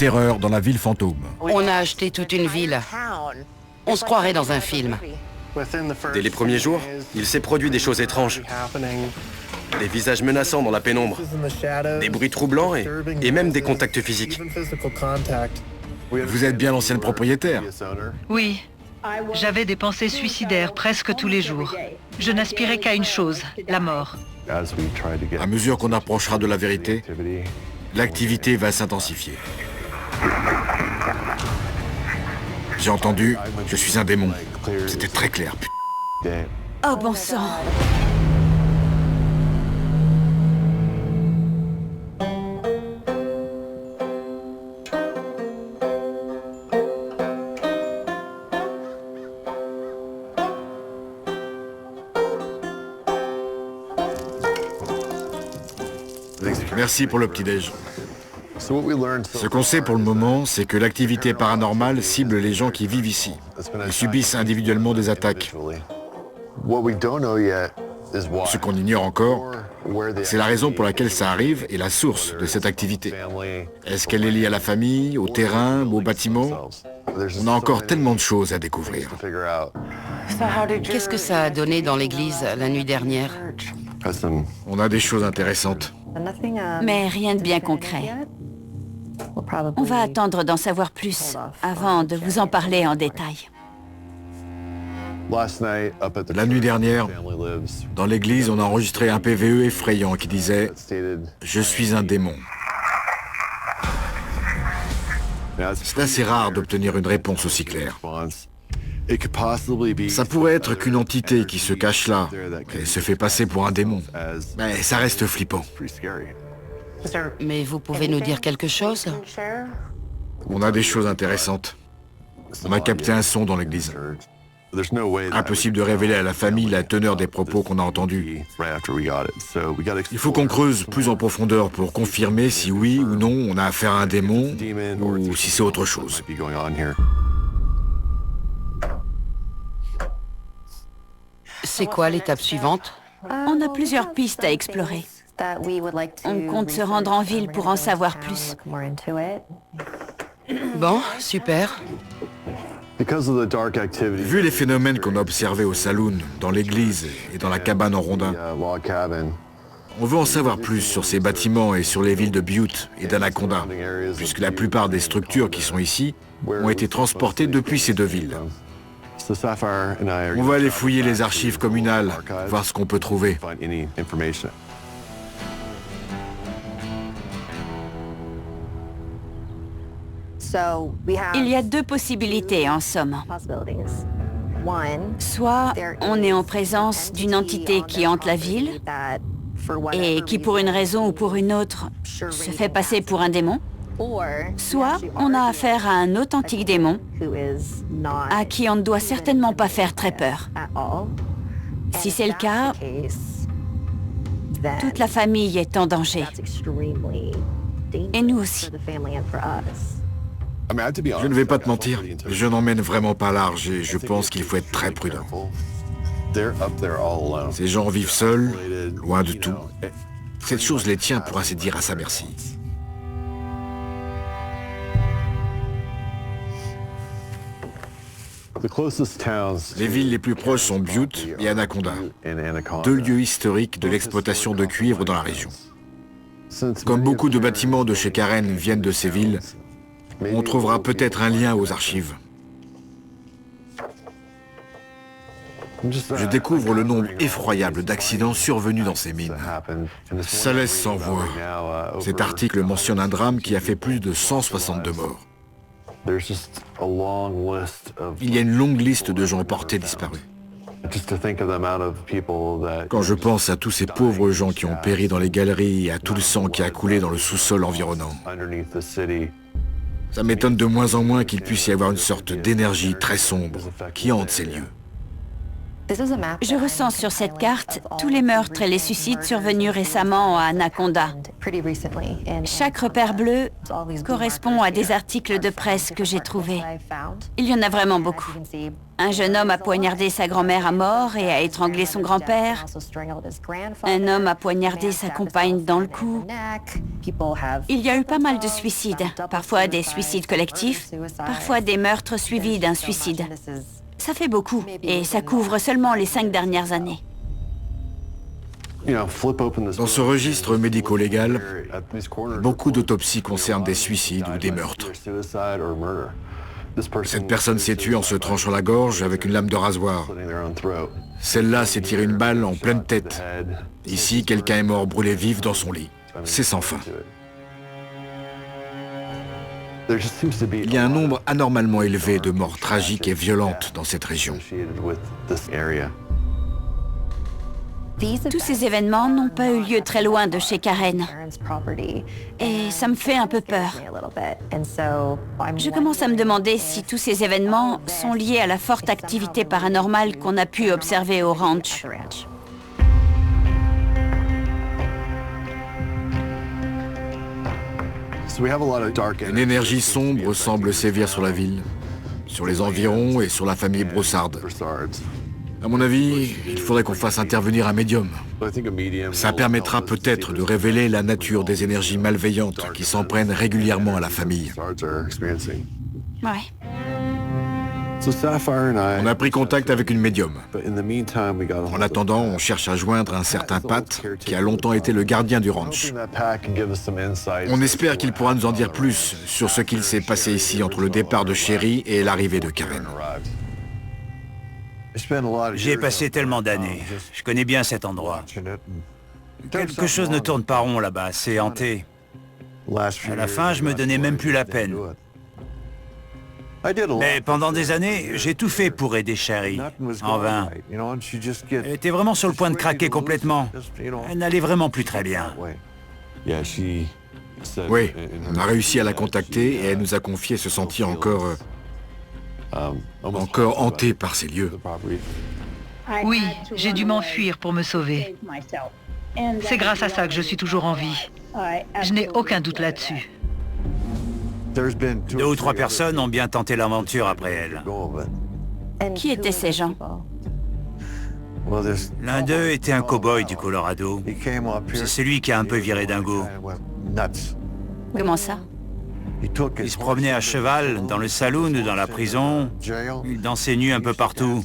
terreur dans la ville fantôme. On a acheté toute une ville. On se croirait dans un film. Dès les premiers jours, il s'est produit des choses étranges. Des visages menaçants dans la pénombre, des bruits troublants et même des contacts physiques. Vous êtes bien l'ancienne propriétaire. Oui. J'avais des pensées suicidaires presque tous les jours. Je n'aspirais qu'à une chose, la mort. À mesure qu'on approchera de la vérité, l'activité va s'intensifier. J'ai entendu « Je suis un démon ». C'était très clair. Oh bon sang! Merci pour le petit-déj. Ce qu'on sait pour le moment, c'est que l'activité paranormale cible les gens qui vivent ici. Ils subissent individuellement des attaques. Ce qu'on ignore encore, c'est la raison pour laquelle ça arrive et la source de cette activité. Est-ce qu'elle est liée à la famille, au terrain ou au bâtiment? On a encore tellement de choses à découvrir. Qu'est-ce que ça a donné dans l'église la nuit dernière? On a des choses intéressantes. Mais rien de bien concret. On va attendre d'en savoir plus avant de vous en parler en détail. La nuit dernière, dans l'église, on a enregistré un PVE effrayant qui disait « Je suis un démon ». C'est assez rare d'obtenir une réponse aussi claire. Ça pourrait être qu'une entité qui se cache là et se fait passer pour un démon. Mais ça reste flippant. Mais vous pouvez nous dire quelque chose? On a des choses intéressantes. On a capté un son dans l'église. Impossible de révéler à la famille la teneur des propos qu'on a entendus. Il faut qu'on creuse plus en profondeur pour confirmer si oui ou non on a affaire à un démon ou si c'est autre chose. C'est quoi l'étape suivante? On a plusieurs pistes à explorer. On compte se rendre en ville pour en savoir plus. Bon, super. Vu les phénomènes qu'on a observés au saloon, dans l'église et dans la cabane en rondin, on veut en savoir plus sur ces bâtiments et sur les villes de Butte et d'Anaconda, puisque la plupart des structures qui sont ici ont été transportées depuis ces deux villes. On va aller fouiller les archives communales, voir ce qu'on peut trouver. Il y a deux possibilités, en somme. Soit on est en présence d'une entité qui hante la ville et qui, pour une raison ou pour une autre, se fait passer pour un démon. Soit on a affaire à un authentique démon à qui on ne doit certainement pas faire très peur. Si c'est le cas, toute la famille est en danger. Et nous aussi. Je ne vais pas te mentir, je n'emmène vraiment pas large et je pense qu'il faut être très prudent. Ces gens vivent seuls, loin de tout. Cette chose les tient, pour ainsi dire, à sa merci. Les villes les plus proches sont Butte et Anaconda, deux lieux historiques de l'exploitation de cuivre dans la région. Comme beaucoup de bâtiments de chez Karen viennent de ces villes, on trouvera peut-être un lien aux archives. Je découvre le nombre effroyable d'accidents survenus dans ces mines. Ça laisse sans voix. Cet article mentionne un drame qui a fait plus de 162 morts. Il y a une longue liste de gens portés disparus. Quand je pense à tous ces pauvres gens qui ont péri dans les galeries et à tout le sang qui a coulé dans le sous-sol environnant, ça m'étonne de moins en moins qu'il puisse y avoir une sorte d'énergie très sombre qui hante ces lieux. Je recense sur cette carte tous les meurtres et les suicides survenus récemment à Anaconda. Chaque repère bleu correspond à des articles de presse que j'ai trouvés. Il y en a vraiment beaucoup. Un jeune homme a poignardé sa grand-mère à mort et a étranglé son grand-père. Un homme a poignardé sa compagne dans le cou. Il y a eu pas mal de suicides, parfois des suicides collectifs, parfois des meurtres suivis d'un suicide. Ça fait beaucoup, et ça couvre seulement les 5 dernières années. Dans ce registre médico-légal, beaucoup d'autopsies concernent des suicides ou des meurtres. Cette personne s'est tuée en se tranchant la gorge avec une lame de rasoir. Celle-là s'est tirée une balle en pleine tête. Ici, quelqu'un est mort brûlé vif dans son lit. C'est sans fin. Il y a un nombre anormalement élevé de morts tragiques et violentes dans cette région. Tous ces événements n'ont pas eu lieu très loin de chez Karen. Et ça me fait un peu peur. Je commence à me demander si tous ces événements sont liés à la forte activité paranormale qu'on a pu observer au ranch. Une énergie sombre semble sévir sur la ville, sur les environs et sur la famille Broussard. À mon avis, il faudrait qu'on fasse intervenir un médium. Ça permettra peut-être de révéler la nature des énergies malveillantes qui s'en prennent régulièrement à la famille. Ouais. On a pris contact avec une médium. En attendant, on cherche à joindre un certain Pat, qui a longtemps été le gardien du ranch. On espère qu'il pourra nous en dire plus sur ce qu'il s'est passé ici entre le départ de Sherry et l'arrivée de Karen. J'y ai passé tellement d'années. Je connais bien cet endroit. Quelque chose ne tourne pas rond là-bas, c'est hanté. À la fin, je me donnais même plus la peine. Mais pendant des années, j'ai tout fait pour aider Sherry, en vain. Elle était vraiment sur le point de craquer complètement. Elle n'allait vraiment plus très bien. Oui, on a réussi à la contacter et elle nous a confié se sentir encore hantée par ces lieux. Oui, j'ai dû m'enfuir pour me sauver. C'est grâce à ça que je suis toujours en vie. Je n'ai aucun doute là-dessus. 2 ou 3 personnes ont bien tenté l'aventure après elle. Qui étaient ces gens? L'un d'eux était un cow-boy du Colorado. C'est celui qui a un peu viré dingo. Comment ça? Il se promenait à cheval dans le saloon ou dans la prison. Il dansait nu un peu partout.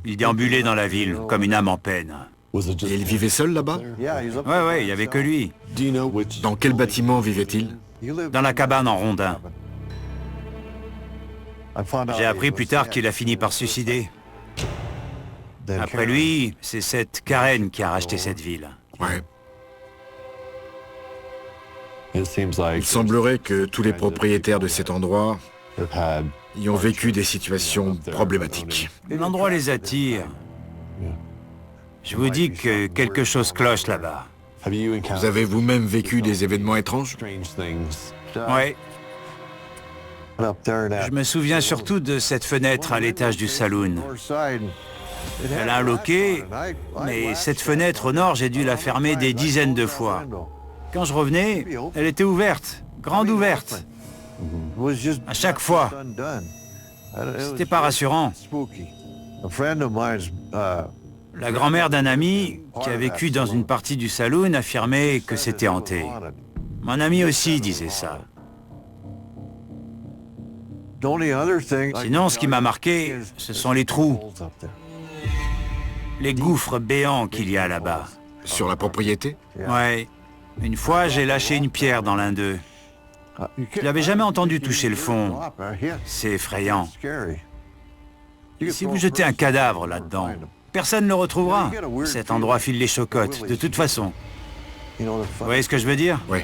Il déambulait dans la ville comme une âme en peine. Et il vivait seul là-bas? Ouais, il n'y avait que lui. Dans quel bâtiment vivait-il? Dans la cabane en rondin. J'ai appris plus tard qu'il a fini par se suicider. Après lui, c'est cette Karen qui a racheté cette ville. Ouais. Il semblerait que tous les propriétaires de cet endroit y ont vécu des situations problématiques. L'endroit les attire. Je vous dis que quelque chose cloche là-bas. Vous avez vous-même vécu des événements étranges? Ouais. Je me souviens surtout de cette fenêtre à l'étage du saloon. Elle a un loquet, mais cette fenêtre au nord, j'ai dû la fermer des dizaines de fois. Quand je revenais, elle était ouverte, grande ouverte. À chaque fois. C'était pas rassurant. La grand-mère d'un ami qui a vécu dans une partie du saloon affirmait que c'était hanté. Mon ami aussi disait ça. Sinon, ce qui m'a marqué, ce sont les trous. Les gouffres béants qu'il y a là-bas. Sur la propriété? Ouais. Une fois, j'ai lâché une pierre dans l'un d'eux. Je n'avais jamais entendu toucher le fond. C'est effrayant. Si vous jetez un cadavre là-dedans, personne ne le retrouvera. Cet endroit file les chocottes, de toute façon. Vous voyez ce que je veux dire? Oui.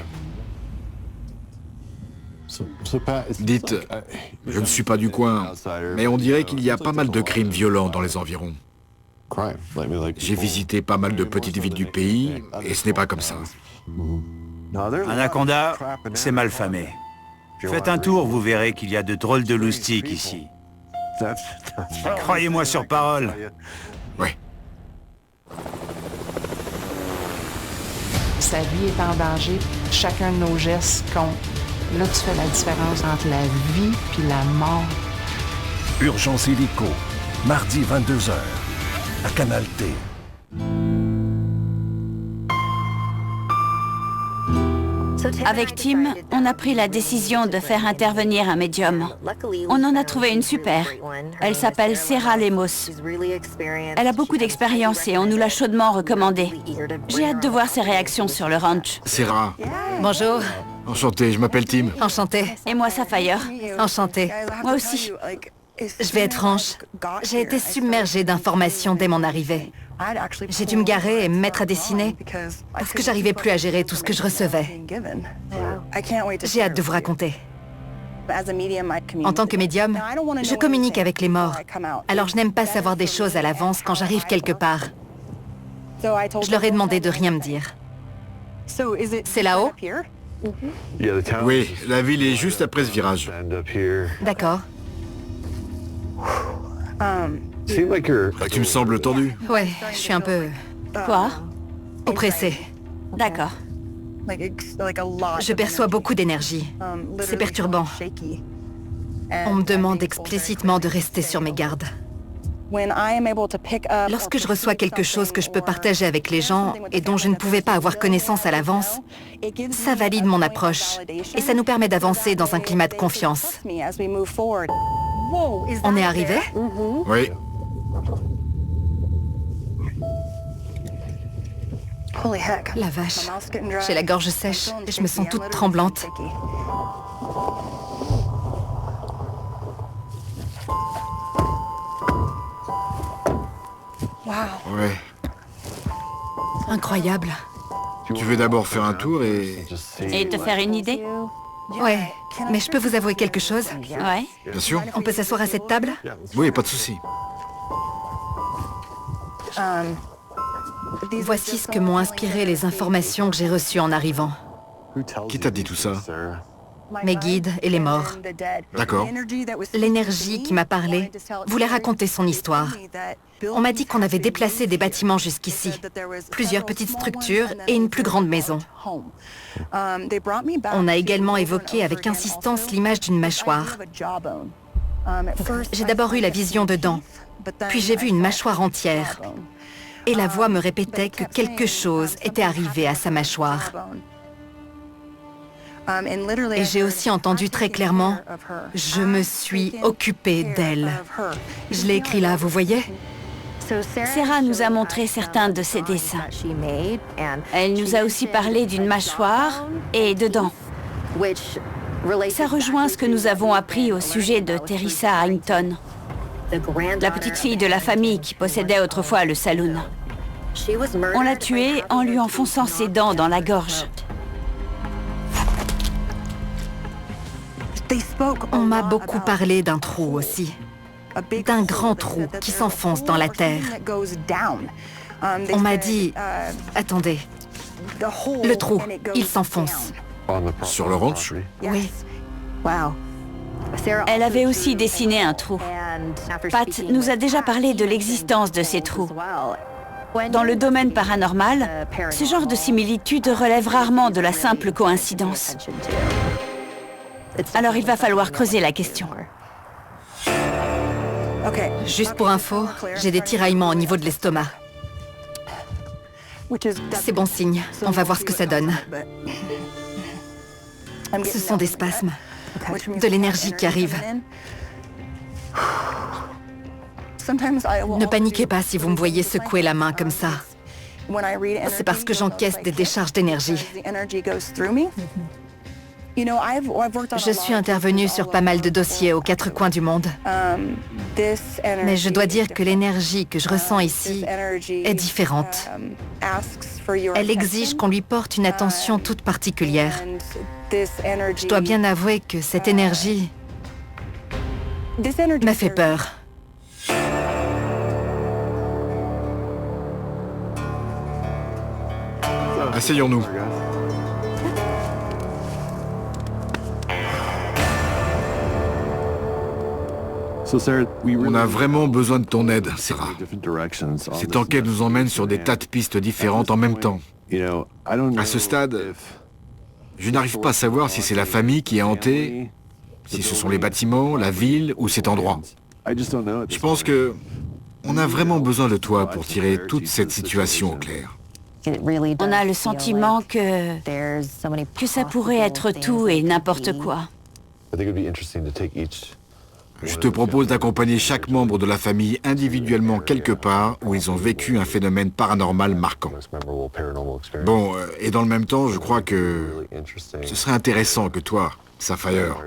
Dites, je ne suis pas du coin, mais on dirait qu'il y a pas mal de crimes violents dans les environs. J'ai visité pas mal de petites villes du pays, et ce n'est pas comme ça. Anaconda, c'est mal famé. Faites un tour, vous verrez qu'il y a de drôles de loustiques ici. Croyez-moi sur parole. Ouais. Sa vie est en danger. Chacun de nos gestes compte. Là, tu fais la différence entre la vie puis la mort. Urgence hélico, mardi 22h, à Canal T. Avec Tim, on a pris la décision de faire intervenir un médium. On en a trouvé une super. Elle s'appelle Sarah Lemos. Elle a beaucoup d'expérience et on nous l'a chaudement recommandée. J'ai hâte de voir ses réactions sur le ranch. Sarah, Bonjour. enchanté, je m'appelle Tim. Enchantée. Et moi, Sapphire. Enchantée. Moi aussi. Je vais être franche. J'ai été submergée d'informations dès mon arrivée. J'ai dû me garer et me mettre à dessiner parce que j'arrivais plus à gérer tout ce que je recevais. J'ai hâte de vous raconter. En tant que médium, je communique avec les morts. Alors je n'aime pas savoir des choses à l'avance quand j'arrive quelque part. Je leur ai demandé de rien me dire. C'est là-haut? Oui, la ville est juste après ce virage. D'accord. Tu me sembles tendu. Ouais, je suis un peu Quoi? oppressée. D'accord. Je perçois beaucoup d'énergie. C'est perturbant. On me demande explicitement de rester sur mes gardes. Lorsque je reçois quelque chose que je peux partager avec les gens et dont je ne pouvais pas avoir connaissance à l'avance, ça valide mon approche et ça nous permet d'avancer dans un climat de confiance. On est arrivé? Oui. La vache. J'ai la gorge sèche et je me sens toute tremblante. Ouais. Incroyable. Tu veux d'abord faire un tour et... Et te faire une idée? Ouais, mais je peux vous avouer quelque chose? Ouais. Bien sûr. On peut s'asseoir à cette table? Oui, pas de souci. Voici ce que m'ont inspiré les informations que j'ai reçues en arrivant. Qui t'a dit tout ça? Mes guides et les morts. D'accord. L'énergie qui m'a parlé voulait raconter son histoire. On m'a dit qu'on avait déplacé des bâtiments jusqu'ici, plusieurs petites structures et une plus grande maison. On a également évoqué avec insistance l'image d'une mâchoire. J'ai d'abord eu la vision de dents, puis j'ai vu une mâchoire entière. Et la voix me répétait que quelque chose était arrivé à sa mâchoire. Et j'ai aussi entendu très clairement « Je me suis occupée d'elle ». Je l'ai écrit là, vous voyez? Sarah nous a montré certains de ses dessins. Elle nous a aussi parlé d'une mâchoire et de dents. Ça rejoint ce que nous avons appris au sujet de Teresa Harrington, la petite fille de la famille qui possédait autrefois le saloon. On l'a tuée en lui enfonçant ses dents dans la gorge. On m'a beaucoup parlé d'un trou aussi. D'un grand trou qui s'enfonce dans la terre. On m'a dit... Attendez. Le trou, il s'enfonce. Sur le ranch? Oui. Elle avait aussi dessiné un trou. Pat nous a déjà parlé de l'existence de ces trous. Dans le domaine paranormal, ce genre de similitude relève rarement de la simple coïncidence. Alors il va falloir creuser la question. Juste pour info, j'ai des tiraillements au niveau de l'estomac. C'est bon signe. On va voir ce que ça donne. Ce sont des spasmes. De l'énergie qui arrive. Ne paniquez pas si vous me voyez secouer la main comme ça. C'est parce que j'encaisse des décharges d'énergie. Je suis intervenue sur pas mal de dossiers aux quatre coins du monde. Mais je dois dire que l'énergie que je ressens ici est différente. Elle exige qu'on lui porte une attention toute particulière. Je dois bien avouer que cette énergie m'a fait peur. Asseyons-nous. On a vraiment besoin de ton aide, Sarah. Cette enquête nous emmène sur des tas de pistes différentes en même temps. À ce stade, je n'arrive pas à savoir si c'est la famille qui est hantée, si ce sont les bâtiments, la ville ou cet endroit. Je pense que on a vraiment besoin de toi pour tirer toute cette situation au clair. On a le sentiment que ça pourrait être tout et n'importe quoi. Je te propose d'accompagner chaque membre de la famille individuellement quelque part où ils ont vécu un phénomène paranormal marquant. Bon, et dans le même temps, je crois que ce serait intéressant que toi, Sapphire,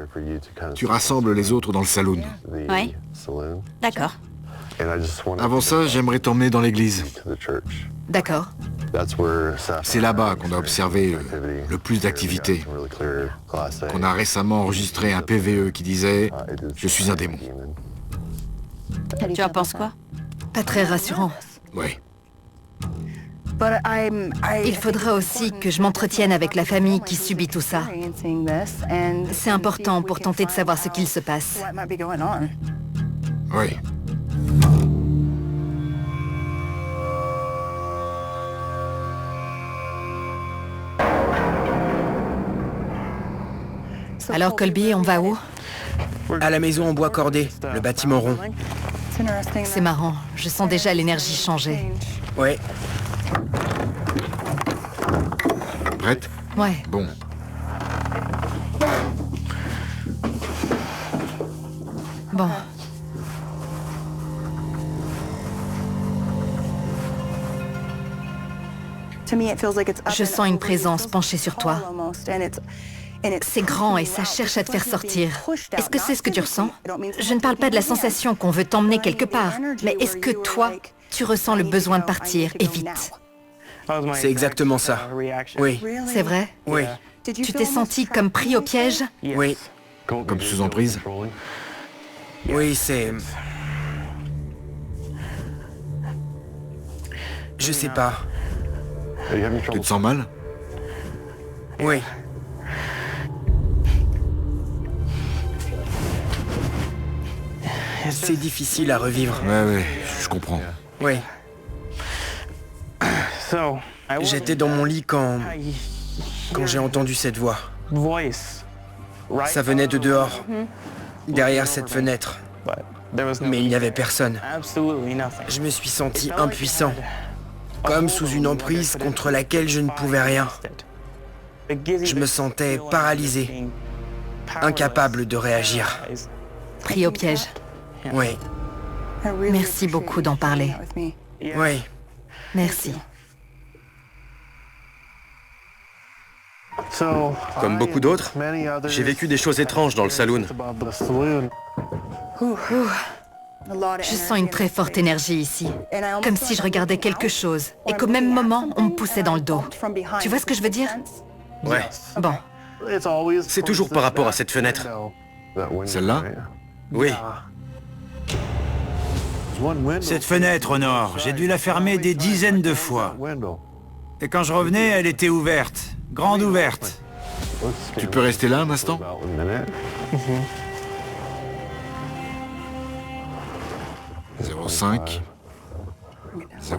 tu rassembles les autres dans le saloon. Oui, d'accord. Avant ça, j'aimerais t'emmener dans l'église. D'accord. C'est là-bas qu'on a observé le plus d'activités. Qu'on a récemment enregistré un PVE qui disait « Je suis un démon ». Tu en penses quoi? Pas très rassurant. Oui. Il faudra aussi que je m'entretienne avec la famille qui subit tout ça. C'est important pour tenter de savoir ce qu'il se passe. Oui. Alors Colby, on va où? À la maison en bois cordé, le bâtiment rond. C'est marrant, je sens déjà l'énergie changer. Ouais. Prête? Ouais. Bon. Bon. Je sens une présence penchée sur toi. C'est grand et ça cherche à te faire sortir. Est-ce que c'est ce que tu ressens? Je ne parle pas de la sensation qu'on veut t'emmener quelque part, mais est-ce que toi, tu ressens le besoin de partir et vite? C'est exactement ça. Oui. C'est vrai? Oui. Tu t'es senti comme pris au piège? Oui. Comme sous emprise? Oui, c'est... Je sais pas. Tu te sens mal? Oui. C'est difficile à revivre. Ouais, je comprends. Oui. J'étais dans mon lit quand j'ai entendu cette voix. Ça venait de dehors, derrière cette fenêtre. Mais il n'y avait personne. Je me suis senti impuissant, comme sous une emprise contre laquelle je ne pouvais rien. Je me sentais paralysé, incapable de réagir. Pris au piège. Oui. Merci beaucoup d'en parler. Oui. Merci. Comme beaucoup d'autres, j'ai vécu des choses étranges dans le saloon. Je sens une très forte énergie ici. Comme si je regardais quelque chose et qu'au même moment, on me poussait dans le dos. Tu vois ce que je veux dire? Ouais. Bon. C'est toujours par rapport à cette fenêtre. Celle-là? Oui. Cette fenêtre au nord, j'ai dû la fermer des dizaines de fois. Et quand je revenais, elle était ouverte, grande ouverte. Tu peux rester là un instant? 05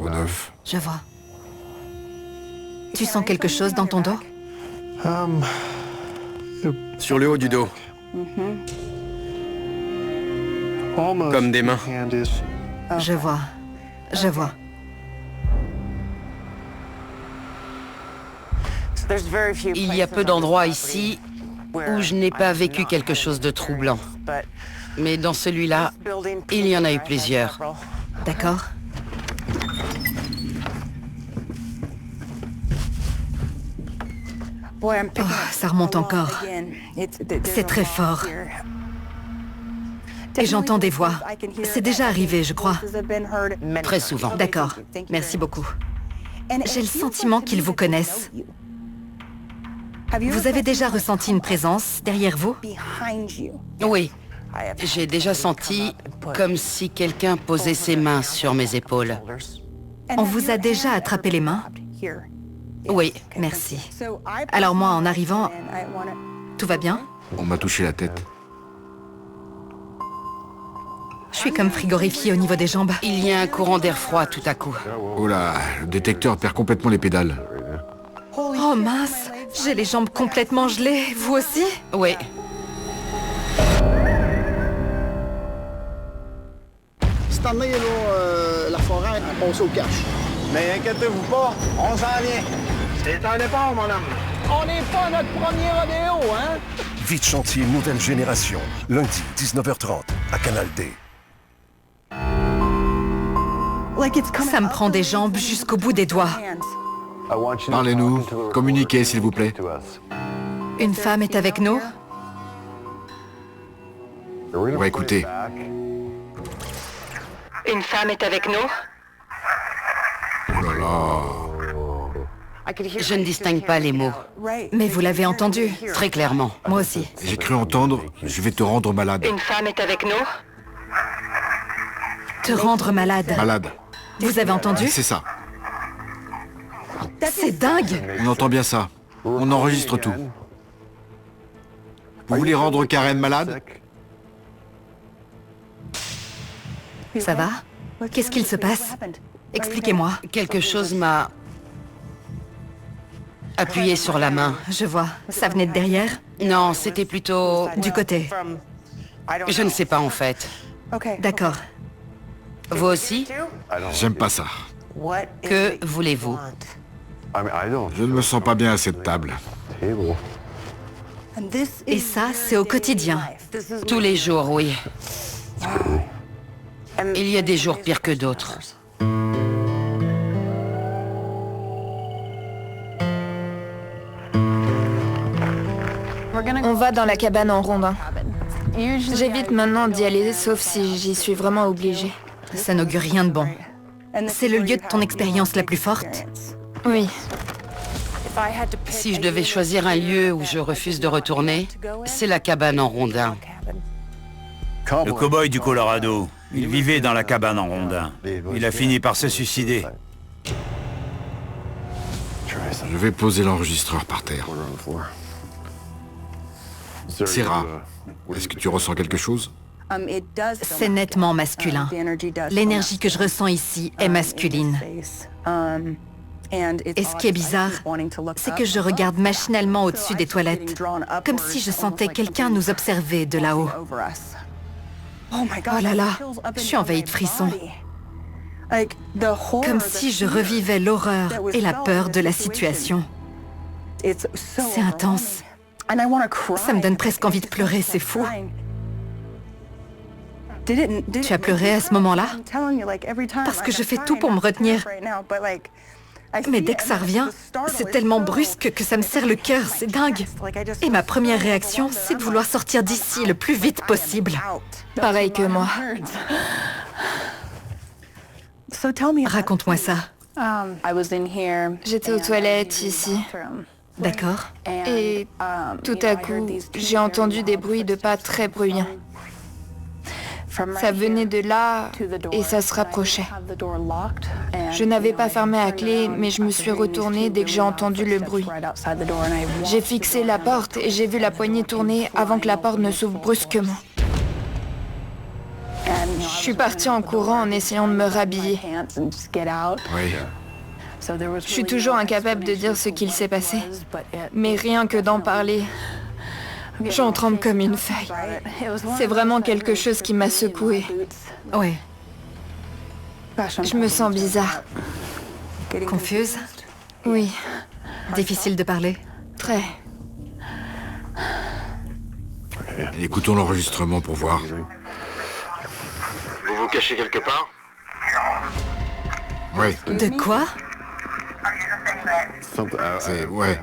09. Je vois. Tu sens quelque chose dans ton dos? Sur le haut du dos. Comme des mains. Je vois. Je vois. Il y a peu d'endroits ici où je n'ai pas vécu quelque chose de troublant. Mais dans celui-là, il y en a eu plusieurs. D'accord. Oh, ça remonte encore. C'est très fort. Et j'entends des voix. C'est déjà arrivé, je crois. Très souvent. D'accord. Merci beaucoup. J'ai le sentiment qu'ils vous connaissent. Vous avez déjà ressenti une présence derrière vous? Oui. J'ai déjà senti comme si quelqu'un posait ses mains sur mes épaules. On vous a déjà attrapé les mains? Oui. Merci. Alors moi, en arrivant, tout va bien? On m'a touché la tête. suis comme frigorifiée au niveau des jambes. Il y a un courant d'air froid tout à coup. Oh là, le détecteur perd complètement les pédales. Oh mince, j'ai les jambes complètement gelées. Vous aussi? Oui. Cette année, là, la forêt a passé au cash. Mais inquiétez-vous pas, on s'en vient. C'est un départ, mon homme. On n'est pas notre premier rodéo, hein? Vite chantier nouvelle génération. Lundi, 19h30, à Canal D. Ça me prend des jambes jusqu'au bout des doigts. Parlez-nous, communiquez s'il vous plaît. Une femme est avec nous? On va écouter. Une femme est avec nous? Oh là là. Je ne distingue pas les mots. Mais vous l'avez entendu? Très clairement. Moi aussi. J'ai cru entendre, je vais te rendre malade. Une femme est avec nous? Te rendre malade. Malade. Vous avez entendu? C'est ça. C'est dingue! On entend bien ça. On enregistre tout. Vous voulez rendre Karen malade? Ça va? Qu'est-ce qu'il se passe? Expliquez-moi. Quelque chose m'a appuyé sur la main. Je vois. Ça venait de derrière? Non, c'était plutôt... Du côté. Je ne sais pas en fait. D'accord. Vous aussi? J'aime pas ça. Que voulez-vous? Je ne me sens pas bien à cette table. Et ça, c'est au quotidien. Tous les jours, oui. Il y a des jours pires que d'autres. On va dans la cabane en rondin. J'évite maintenant d'y aller, sauf si j'y suis vraiment obligée. Ça n'augure rien de bon. C'est le lieu de ton expérience la plus forte? Oui. Si je devais choisir un lieu où je refuse de retourner, c'est la cabane en rondin. Le cow-boy du Colorado, il vivait dans la cabane en rondin. Il a fini par se suicider. Je vais poser l'enregistreur par terre. Sarah, est-ce que tu ressens quelque chose? C'est nettement masculin. L'énergie que je ressens ici est masculine. Et ce qui est bizarre, c'est que je regarde machinalement au-dessus des toilettes, comme si je sentais quelqu'un nous observer de là-haut. Oh là là, je suis envahie de frissons. Comme si je revivais l'horreur et la peur de la situation. C'est intense. Ça me donne presque envie de pleurer, c'est fou. Tu as pleuré à ce moment-là? Parce que je fais tout pour me retenir. Mais dès que ça revient, c'est tellement brusque que ça me serre le cœur, c'est dingue. Et ma première réaction, c'est de vouloir sortir d'ici le plus vite possible. Pareil que moi. Raconte-moi ça. J'étais aux toilettes ici. D'accord. Et tout à coup, j'ai entendu des bruits de pas très bruyants. Ça venait de là et ça se rapprochait. Je n'avais pas fermé à clé, mais je me suis retournée dès que j'ai entendu le bruit. J'ai fixé la porte et j'ai vu la poignée tourner avant que la porte ne s'ouvre brusquement. Je suis partie en courant en essayant de me rhabiller. Oui. Je suis toujours incapable de dire ce qu'il s'est passé. Mais rien que d'en parler, j'en tremble comme une feuille. C'est vraiment quelque chose qui m'a secouée. Oui. Je me sens bizarre. Confuse? Oui. Difficile de parler? Très. Écoutons l'enregistrement pour voir. Vous vous cachez quelque part? Oui. De quoi? Ouais.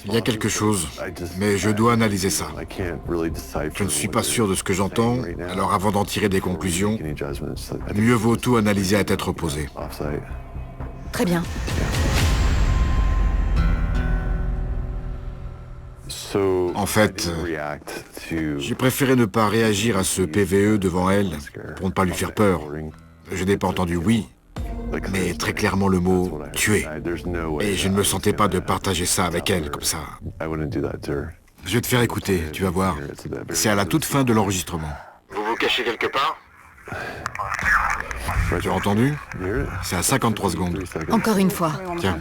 Il y a quelque chose, mais je dois analyser ça. Je ne suis pas sûr de ce que j'entends, alors avant d'en tirer des conclusions, mieux vaut tout analyser à tête reposée. Très bien. En fait, j'ai préféré ne pas réagir à ce PVE devant elle, pour ne pas lui faire peur. Je n'ai pas entendu oui, mais très clairement le mot « tuer ». Et je ne me sentais pas de partager ça avec elle, comme ça. Je vais te faire écouter, tu vas voir. C'est à la toute fin de l'enregistrement. caché quelque part? Tu as entendu? C'est à 53 secondes. Encore une fois. Tiens.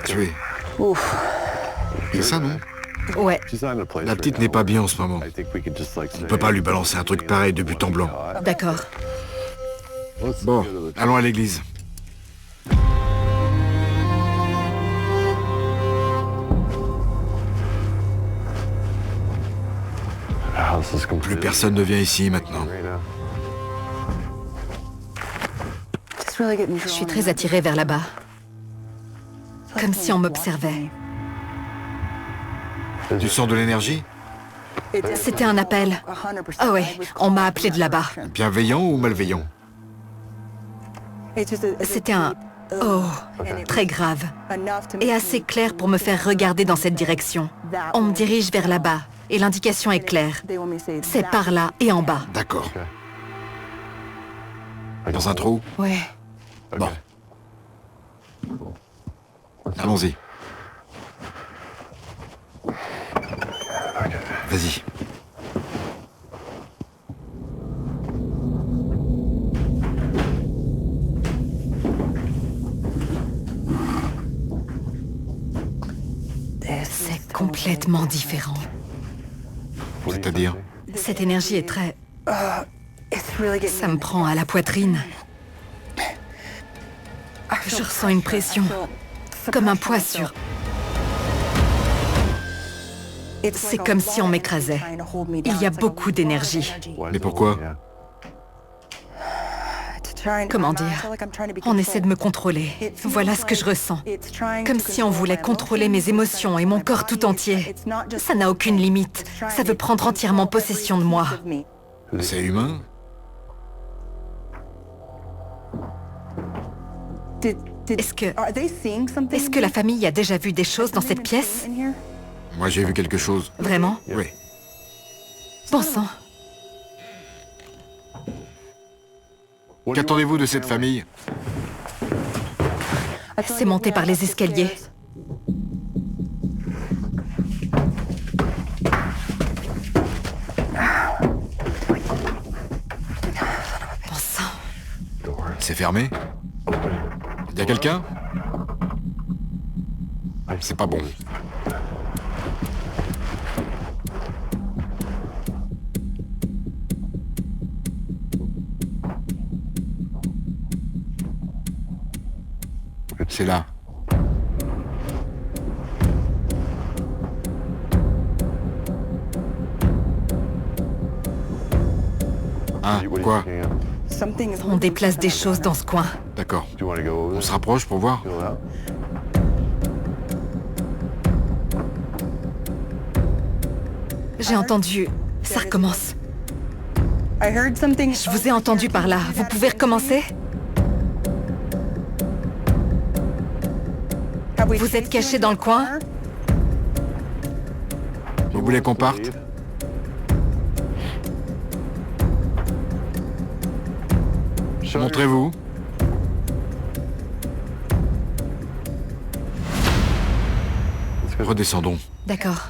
Tué. C'est ça, non? Ouais. La petite n'est pas bien en ce moment. On ne peut pas lui balancer un truc pareil de but en blanc. D'accord. Bon, allons à l'église. Plus personne ne vient ici maintenant. Je suis très attirée vers là-bas. Comme si on m'observait. Tu sens de l'énergie? C'était un appel. Ah ouais, on m'a appelé de là-bas. Bienveillant ou malveillant? C'était un « oh » très grave. Et assez clair pour me faire regarder dans cette direction. On me dirige vers là-bas. Et l'indication est claire. C'est par là et en bas. D'accord. Dans un trou? Ouais. Bon. Allons-y. Vas-y. C'est complètement différent. C'est-à-dire? Cette énergie est très... Ça me prend à la poitrine. Je ressens une pression, comme un poids sur... C'est comme si on m'écrasait. Il y a beaucoup d'énergie. Mais pourquoi? Comment dire? On essaie de me contrôler. Voilà ce que je ressens. Comme si on voulait contrôler mes émotions et mon corps tout entier. Ça n'a aucune limite. Ça veut prendre entièrement possession de moi. C'est humain? Est-ce que la famille a déjà vu des choses dans cette pièce? Moi, j'ai vu quelque chose. Vraiment? Oui. Bon sang. Qu'attendez-vous de cette famille? C'est monté par les escaliers. Bon sang. C'est fermé? Y a quelqu'un? C'est pas bon. C'est là. Hein, quoi? On déplace des choses dans ce coin. D'accord. On se rapproche pour voir? J'ai entendu... Ça recommence. Je vous ai entendu par là. Vous pouvez recommencer? Vous êtes caché dans le coin? Vous voulez qu'on parte? Montrez-vous. Redescendons. D'accord.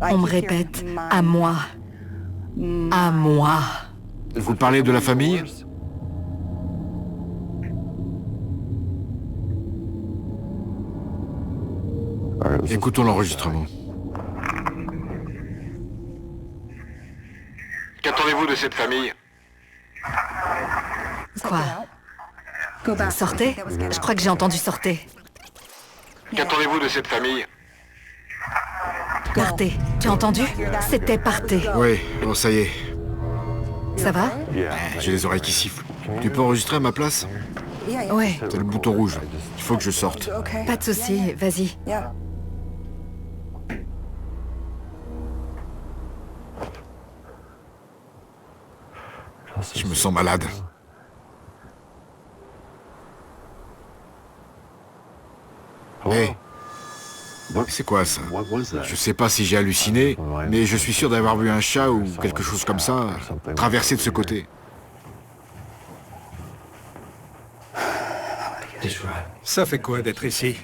On me répète « à moi »,« à moi ». Vous parlez de la famille? Écoutons l'enregistrement. Qu'attendez-vous de cette famille? Quoi? Sortez? Je crois que j'ai entendu sortez. Qu'attendez-vous de cette famille? Partez. Tu as entendu? C'était partez. Oui, bon, ça y est. Ça va? J'ai les oreilles qui sifflent. Tu peux enregistrer à ma place? Ouais. C'est le bouton rouge. Il faut que je sorte. Pas de souci, vas-y. Je me sens malade. Hé, c'est quoi ça? Je sais pas si j'ai halluciné, mais je suis sûr d'avoir vu un chat ou quelque chose comme ça traverser de ce côté. Ça fait quoi d'être ici?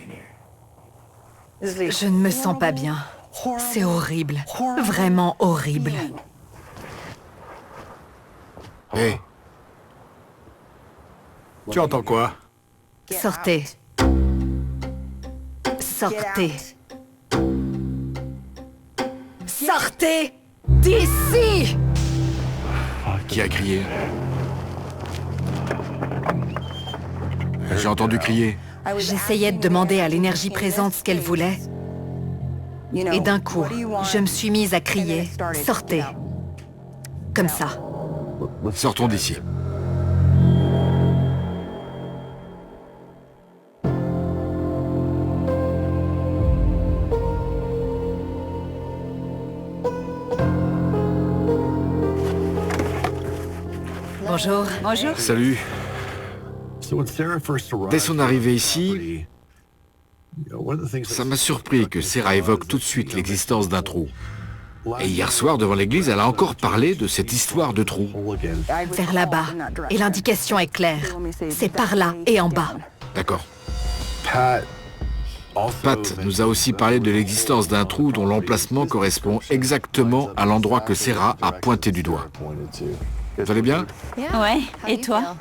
Je ne me sens pas bien. C'est horrible. Vraiment horrible. Hé. Tu entends quoi? Sortez. Sortez. Sortez d'ici! Qui a crié? J'ai entendu crier. J'essayais de demander à l'énergie présente ce qu'elle voulait. Et d'un coup, je me suis mise à crier « Sortez !» Comme ça. Sortons d'ici. Bonjour. Bonjour. Salut. Dès son arrivée ici, ça m'a surpris que Sarah évoque tout de suite l'existence d'un trou. Et hier soir, devant l'église, elle a encore parlé de cette histoire de trou. Vers là-bas. Et l'indication est claire. C'est par là et en bas. D'accord. Pat nous a aussi parlé de l'existence d'un trou dont l'emplacement correspond exactement à l'endroit que Sarah a pointé du doigt. Vous allez bien? Ouais, et toi?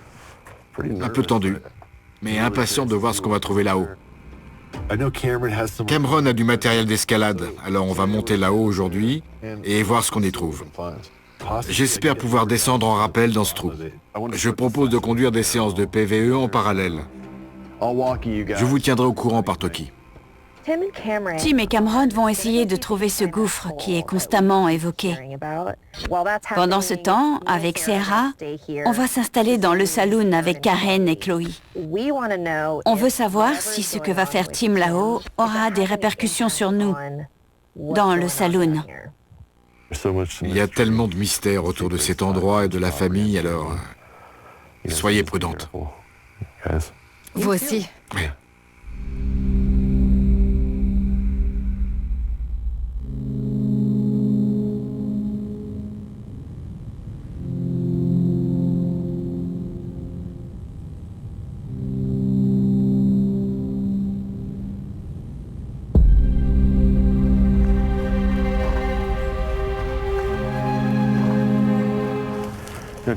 Un peu tendu, mais impatient de voir ce qu'on va trouver là-haut. Cameron a du matériel d'escalade, alors on va monter là-haut aujourd'hui et voir ce qu'on y trouve. J'espère pouvoir descendre en rappel dans ce trou. Je propose de conduire des séances de PVE en parallèle. Je vous tiendrai au courant par Toki. Tim et Cameron vont essayer de trouver ce gouffre qui est constamment évoqué. Pendant ce temps, avec Sarah, on va s'installer dans le saloon avec Karen et Chloé. On veut savoir si ce que va faire Tim là-haut aura des répercussions sur nous, dans le saloon. Il y a tellement de mystères autour de cet endroit et de la famille, alors soyez prudentes. Vous aussi. Oui.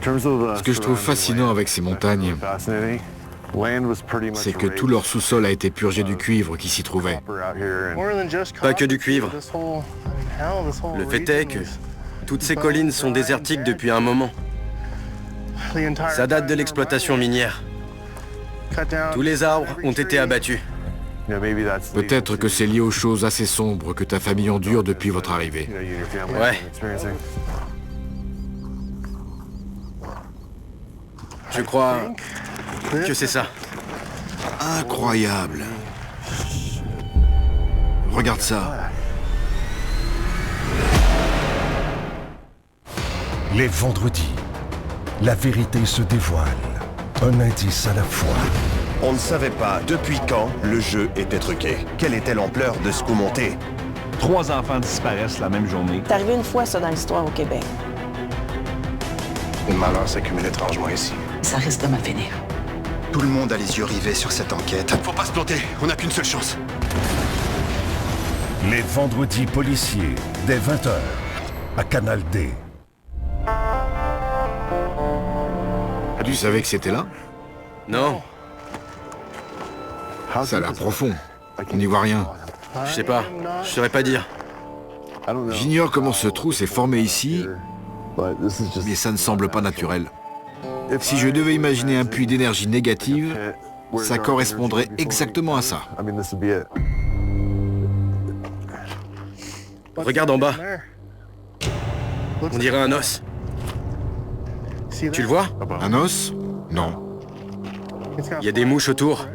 Ce que je trouve fascinant avec ces montagnes, c'est que tout leur sous-sol a été purgé du cuivre qui s'y trouvait. Pas que du cuivre. Le fait est que toutes ces collines sont désertiques depuis un moment. Ça date de l'exploitation minière. Tous les arbres ont été abattus. Peut-être que c'est lié aux choses assez sombres que ta famille endure depuis votre arrivée. Ouais. Je crois que c'est ça. Incroyable. Regarde ça. Les vendredis, la vérité se dévoile. Un indice à la fois. On ne savait pas depuis quand le jeu était truqué. Quelle était l'ampleur de ce coup monté? 3 enfants disparaissent la même journée. C'est arrivé une fois, ça, dans l'histoire au Québec. Le malheur s'accumule étrangement ici. Ça risque de me finir. Tout le monde a les yeux rivés sur cette enquête. Faut pas se planter, on n'a qu'une seule chance. Les vendredis policiers, dès 20h, à Canal D. Tu savais que c'était là? Non. Ça a l'air profond. On n'y voit rien. Je sais pas. Je saurais pas dire. J'ignore comment ce trou s'est formé ici, mais ça ne semble pas naturel. Si je devais imaginer un puits d'énergie négative, ça correspondrait exactement à ça. Regarde en bas. On dirait un os. Tu le vois? Un os? Non. Il y a des mouches autour.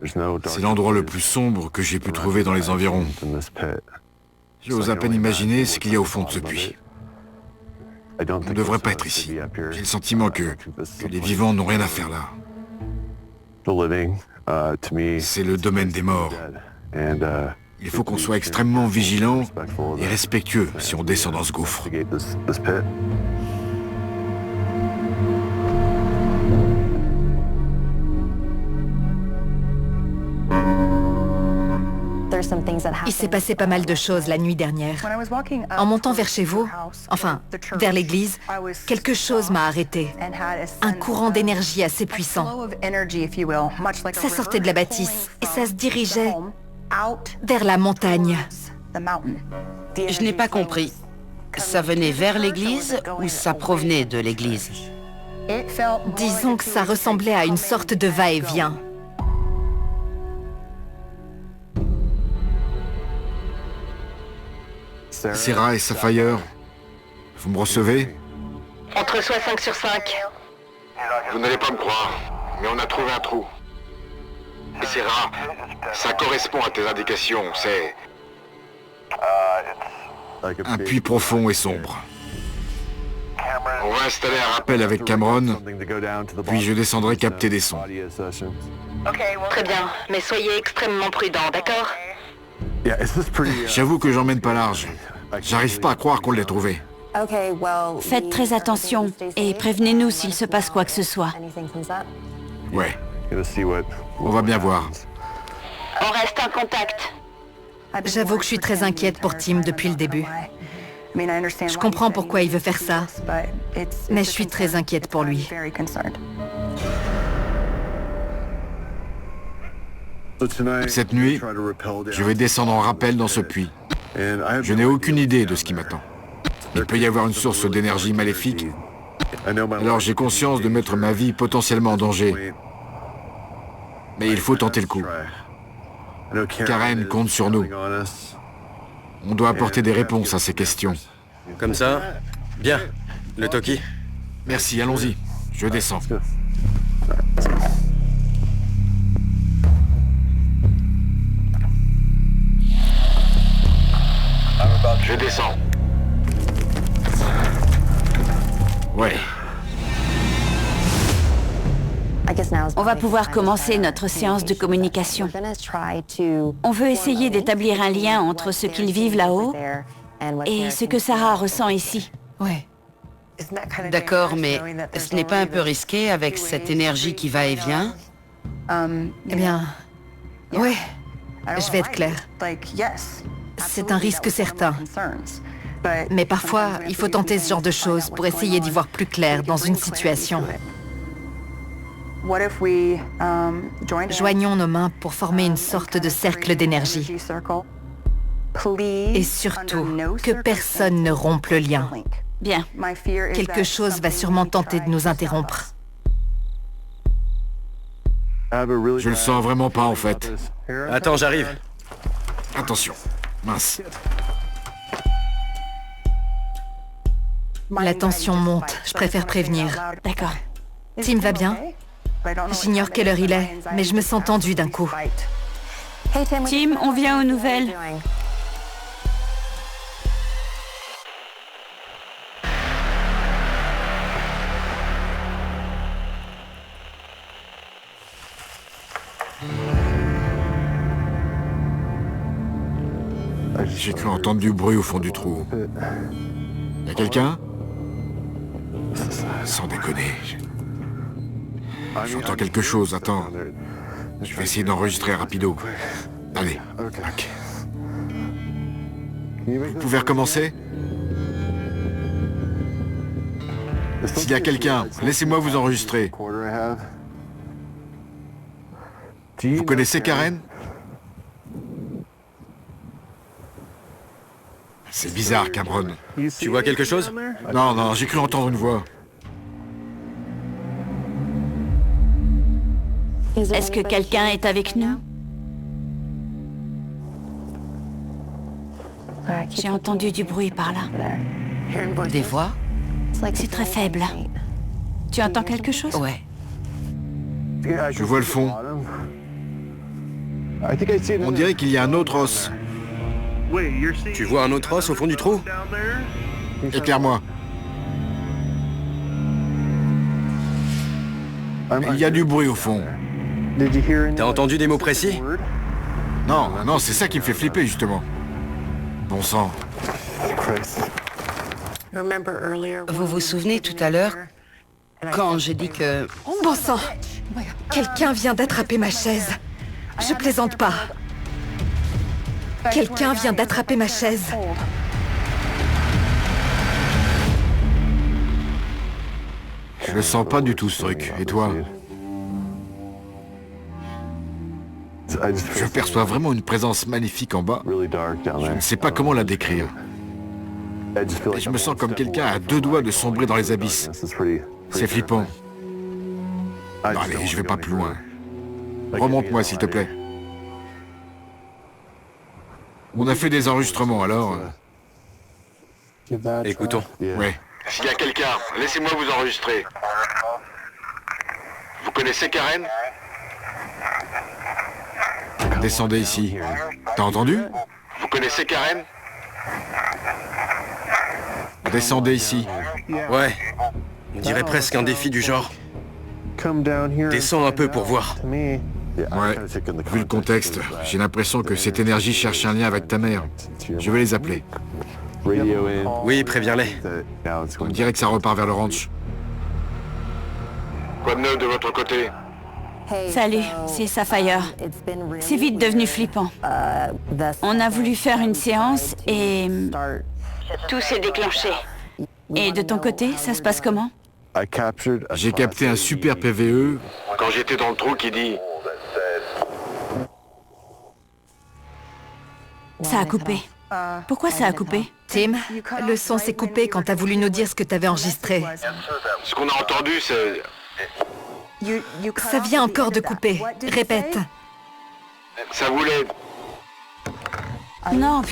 C'est l'endroit le plus sombre que j'ai pu trouver dans les environs. J'ose à peine imaginer ce qu'il y a au fond de ce puits. On ne devrait pas être ici. J'ai le sentiment que les vivants n'ont rien à faire là. C'est le domaine des morts. Il faut qu'on soit extrêmement vigilant et respectueux si on descend dans ce gouffre. Il s'est passé pas mal de choses la nuit dernière. En montant vers chez vous, enfin, vers l'église, quelque chose m'a arrêté. Un courant d'énergie assez puissant. Ça sortait de la bâtisse et ça se dirigeait vers la montagne. Je n'ai pas compris. Ça venait vers l'église ou ça provenait de l'église? Disons que ça ressemblait à une sorte de va-et-vient. Sarah et Sapphire, vous me recevez? On te reçoit 5 sur 5. Vous n'allez pas me croire, mais on a trouvé un trou. Et Sarah, ça correspond à tes indications, c'est... un puits profond et sombre. On va installer un rappel avec Cameron, puis je descendrai capter des sons. Très bien, mais soyez extrêmement prudents, d'accord? J'avoue que j'emmène pas large. J'arrive pas à croire qu'on l'ait trouvé. Faites très attention et prévenez-nous s'il se passe quoi que ce soit. Ouais. On va bien voir. On reste en contact. J'avoue que je suis très inquiète pour Tim depuis le début. Je comprends pourquoi il veut faire ça, mais je suis très inquiète pour lui. Cette nuit, je vais descendre en rappel dans ce puits. Je n'ai aucune idée de ce qui m'attend. Il peut y avoir une source d'énergie maléfique. Alors j'ai conscience de mettre ma vie potentiellement en danger. Mais il faut tenter le coup. Karen compte sur nous. On doit apporter des réponses à ces questions. Comme ça? Bien. Le Toki? Merci, allons-y. Je descends. Je descends. Ouais. On va pouvoir commencer notre séance de communication. On veut essayer d'établir un lien entre ce qu'ils vivent là-haut et ce que Sarah ressent ici. Ouais. D'accord, mais ce n'est pas un peu risqué avec cette énergie qui va et vient? Eh bien, ouais. Je vais être claire. C'est un risque certain. Mais parfois, il faut tenter ce genre de choses pour essayer d'y voir plus clair dans une situation. Joignons nos mains pour former une sorte de cercle d'énergie. Et surtout, que personne ne rompe le lien. Bien. Quelque chose va sûrement tenter de nous interrompre. Je le sens vraiment pas, en fait. Attends, j'arrive. Attention. Mince. La tension monte. Je préfère prévenir. D'accord. Tim va bien? J'ignore quelle heure il est, mais je me sens tendue d'un coup. Tim, on vient aux nouvelles. J'ai cru entendre du bruit au fond du trou. Y a quelqu'un? Sans déconner. J'entends quelque chose, attends. Je vais essayer d'enregistrer rapido. Allez. Ok. Vous pouvez recommencer? S'il y a quelqu'un, laissez-moi vous enregistrer. Vous connaissez Karen? C'est bizarre, Cameron. Tu vois quelque chose? Non, non, j'ai cru entendre une voix. Est-ce que quelqu'un est avec nous? J'ai entendu du bruit par là. Des voix? C'est très faible. Tu entends quelque chose? Ouais. Je vois le fond. On dirait qu'il y a un autre os. Tu vois un autre os au fond du trou? Éclaire-moi. Il y a du bruit au fond. T'as entendu des mots précis? Non, non, c'est ça qui me fait flipper, justement. Bon sang. Vous vous souvenez tout à l'heure, quand j'ai dit que... Bon sang! Quelqu'un vient d'attraper ma chaise. Je plaisante pas. Quelqu'un vient d'attraper ma chaise. Je le sens pas du tout, ce truc. Et toi? Je perçois vraiment une présence magnifique en bas. Je ne sais pas comment la décrire. Et je me sens comme quelqu'un à 2 doigts de sombrer dans les abysses. C'est flippant. Non, allez, je vais pas plus loin. Remonte-moi, s'il te plaît. On a fait des enregistrements, alors... Écoutons. Ouais. S'il y a quelqu'un, laissez-moi vous enregistrer. Vous connaissez Karen? Descendez ici. T'as entendu? Vous connaissez Karen? Descendez ici. Ouais. On dirait presque un défi du genre. Descends un peu pour voir. Ouais, vu le contexte, j'ai l'impression que cette énergie cherche un lien avec ta mère. Je vais les appeler. Oui, préviens-les. On dirait que ça repart vers le ranch. Quoi de neuf de votre côté? Salut, c'est Sapphire. C'est vite devenu flippant. On a voulu faire une séance et... tout s'est déclenché. Et de ton côté, ça se passe comment? J'ai capté un super PVE. Quand j'étais dans le trou qui dit... Ça a coupé. Pourquoi ça a coupé? Tim, le son s'est coupé quand t'as voulu nous dire ce que t'avais enregistré. Ce qu'on a entendu, c'est... Ça vient encore de couper. Répète. Ça voulait... Non,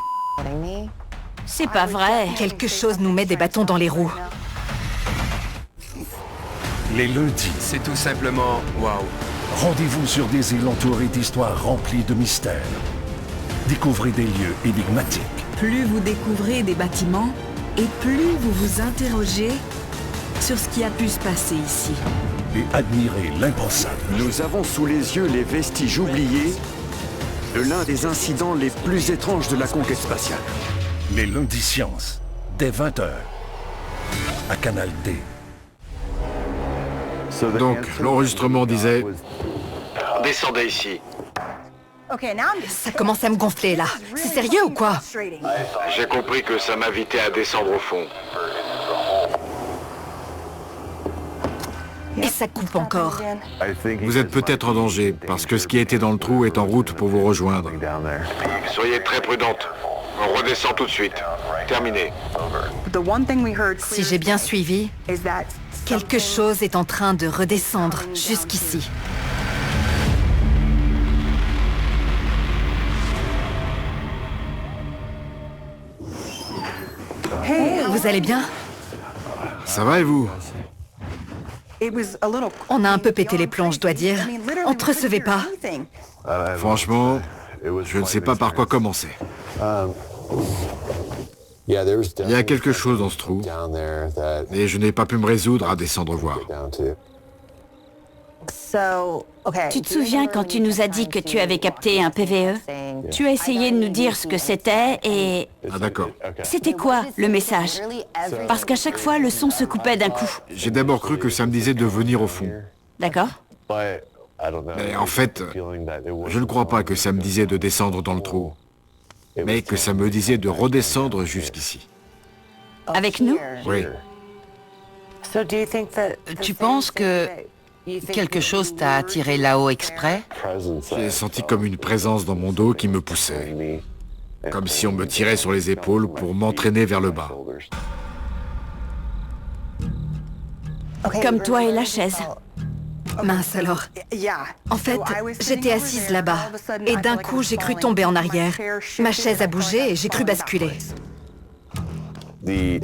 c'est pas vrai. Quelque chose nous met des bâtons dans les roues. Les lundis, C'est tout simplement... Waouh. rendez-vous sur des îles entourées d'histoires remplies de mystères. Découvrez des lieux énigmatiques. Plus vous découvrez des bâtiments et plus vous vous interrogez sur ce qui a pu se passer ici. Et admirez l'impensable. Nous avons sous les yeux les vestiges oubliés de l'un des incidents les plus étranges de la conquête spatiale. Les lundis sciences, dès 20h, à Canal D. Donc, l'enregistrement disait... Descendez ici. Ça commence à me gonfler, là. C'est sérieux ou quoi? J'ai compris que ça m'invitait à descendre au fond. Et ça coupe encore. Vous êtes peut-être en danger, parce que ce qui était dans le trou est en route pour vous rejoindre. Soyez très prudente. On redescend tout de suite. Terminé. Si j'ai bien suivi, quelque chose est en train de redescendre jusqu'ici. Vous allez bien? Ça va et vous? On a un peu pété les plombs, je dois dire. On te recevait pas. Franchement, je ne sais pas par quoi commencer. Il y a quelque chose dans ce trou, et je n'ai pas pu me résoudre à descendre voir. Tu te souviens quand tu nous as dit que tu avais capté un PVE? Tu as essayé de nous dire ce que c'était et... Ah d'accord. C'était quoi, le message? Parce qu'à chaque fois, le son se coupait d'un coup. J'ai d'abord cru que ça me disait de venir au fond. D'accord? Mais en fait, je ne crois pas que ça me disait de descendre dans le trou, mais que ça me disait de redescendre jusqu'ici. Avec nous? Oui. Tu penses que quelque chose t'a attiré là-haut exprès? J'ai senti comme une présence dans mon dos qui me poussait. Comme si on me tirait sur les épaules pour m'entraîner vers le bas. Comme toi et la chaise. Mince alors. En fait, j'étais assise là-bas, et d'un coup, j'ai cru tomber en arrière. Ma chaise a bougé et j'ai cru basculer.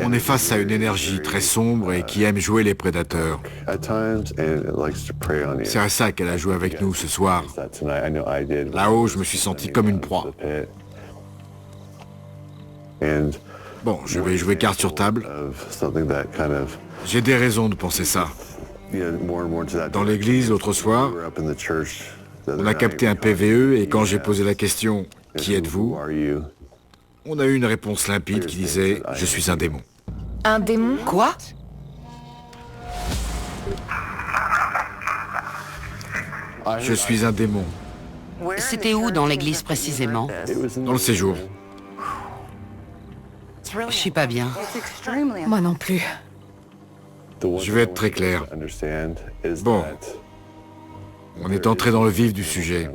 On est face à une énergie très sombre et qui aime jouer les prédateurs. C'est à ça qu'elle a joué avec nous ce soir. Là-haut, je me suis senti comme une proie. Bon, je vais jouer carte sur table. J'ai des raisons de penser ça. Dans l'église, l'autre soir, on a capté un PVE et quand j'ai posé la question « Qui êtes-vous ?», on a eu une réponse limpide qui disait « Je suis un démon ». Un démon? Quoi? Je suis un démon. C'était où dans l'église précisément? Dans le séjour. Je suis pas bien. Moi non plus. Je vais être très clair. Bon. On est entré dans le vif du sujet.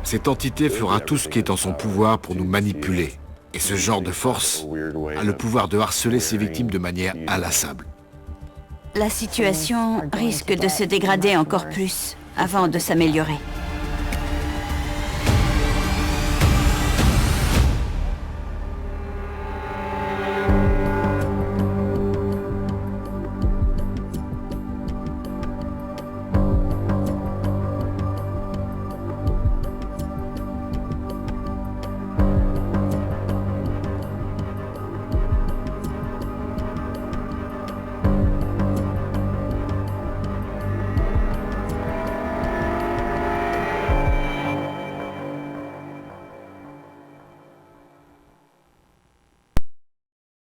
Cette entité fera tout ce qui est en son pouvoir pour nous manipuler. Et ce genre de force a le pouvoir de harceler ses victimes de manière inlassable. La situation risque de se dégrader encore plus avant de s'améliorer.